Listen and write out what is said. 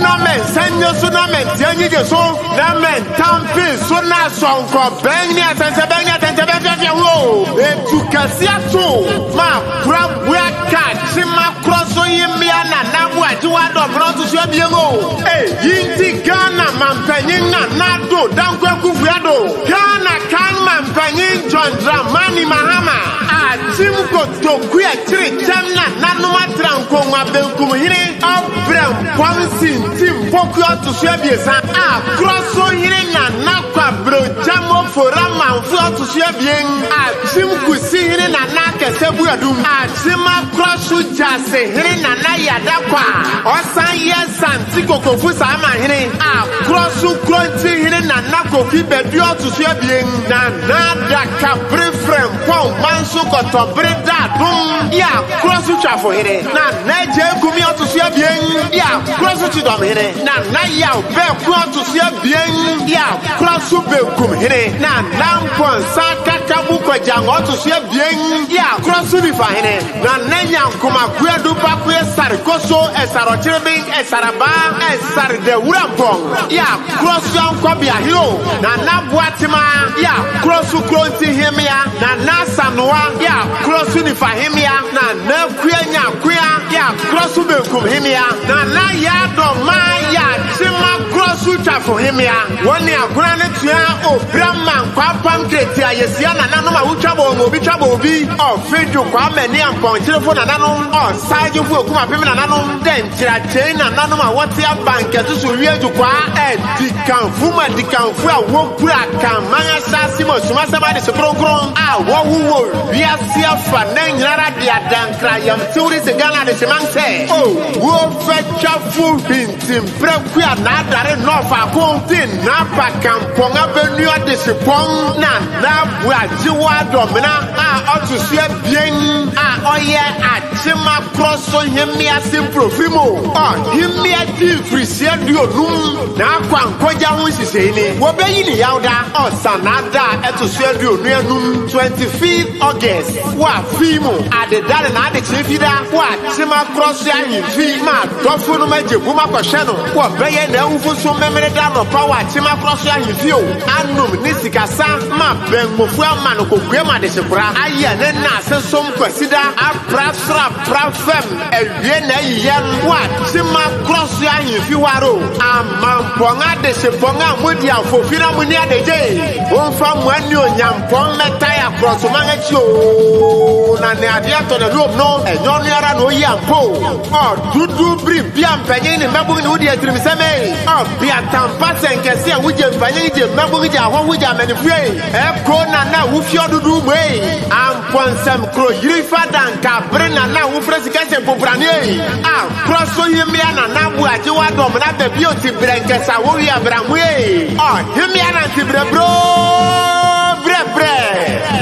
Sunamen, Sanya Sunamen, Yanni so, Namen, Tampi, Suna Sonko, Benya, Tansabanya, Tansabanya, Educasiato, Ma, Brabwaka, Sima Akrosohemmea, Aboagyewaa Dɔmena to Suabiemo. Yinti Ghana, Mampanyina, Nado, Dankwe Kufuado, Ghana, Kan Mampanyin, John Dramani Mahama. Timko Tokuya Tri Jamna Nanuma Tranko Mabelkum Hine Abram Ponsin Tim Pokyo to Suabiesa Akrosohemmea Nakwa Bro Jamo Forama Flo to Suabien Timku Sihine Nanaka Sebuadum Tima Krosu Jase Hine Nanaya Dakwa Osan Yesan Tiko Kofusa Ama Hine Akrosu Kronti Hine Nanako Fibedio to Suabien Nanada Capri Frem Pong Manso Koto Breda dum ya krosu chafo here na naje kumi oto sia bien ya krosu chidom here na ya be ku oto sia bien ya krosu be kum here na nampon sakaka bu ko jango oto sia bien ya krosu bi fa here na nanya nkoma ku edu pa ku esare koso esaro chirebe esaraba esare de wurampon ya krosu anko bia hiro na naboatima ya krosu Akrosohemmea na nasanoa ya Akrosohemmea na nakuya nyakuya ya Akrosohemmea na ya doma ya Tima Akrosohemmea woni aguna ne tua obrama kwapam kretia yesia na nanom a wutwabo ngo bi twabo obi ofedu kwa mani ampon telefone na nanom o saje fu okuma pem na nanom den tira chain na nanom a wote abanke to so wieju kwa dikanfu ma dikanfu a wokura kan manga sasi mo suma saba de sokronkron a wo wiase afa na nyara de adankra yam tiwri se Ghana de semanse wo fetwafu hintim prekua na adare no fa kontin na pakamponga benu de sepon na Aboagyewaa Dɔmena a otusua bien a oye Atima Akrosohemmea simprofimo Hemmea di frisia duonum na akwankoja ho siseni wo beyi ni yawda osanada etusua duonu anum 25th August wa fimo adedare na ade chefida wa Atima Akrosohemmea ma dofo no majebu makɔhwɛ no wo beye na awufo so memere da no pa wa Atima Akrosohemmea anum nisikasa ma benmofu ama no kokue ma de sekura aye ne na sesom kwasida aprasra prafem ewie na yiyem wa Atima Akrosohemmea waro amamponga de seponga mudi afofira muni adeje wonfa muani onyampon meta ya Akrosomanga chio na ne ade ato na lob no enyo no ara no yampo dudu bri bia mpanyin ne mabu ni wudi atirimiseme bia tampa senkese a wuje mpanyin je mabu je ahonwuje amanifue eko na wufio dudu mwe amponsam kro yiri fada nka bre na wufre sikase poprane Akrosohemmea na Aboagyewaa Dɔmena be bi oti brenkesa wo wi abramwe Hemmea na ti brebro brebre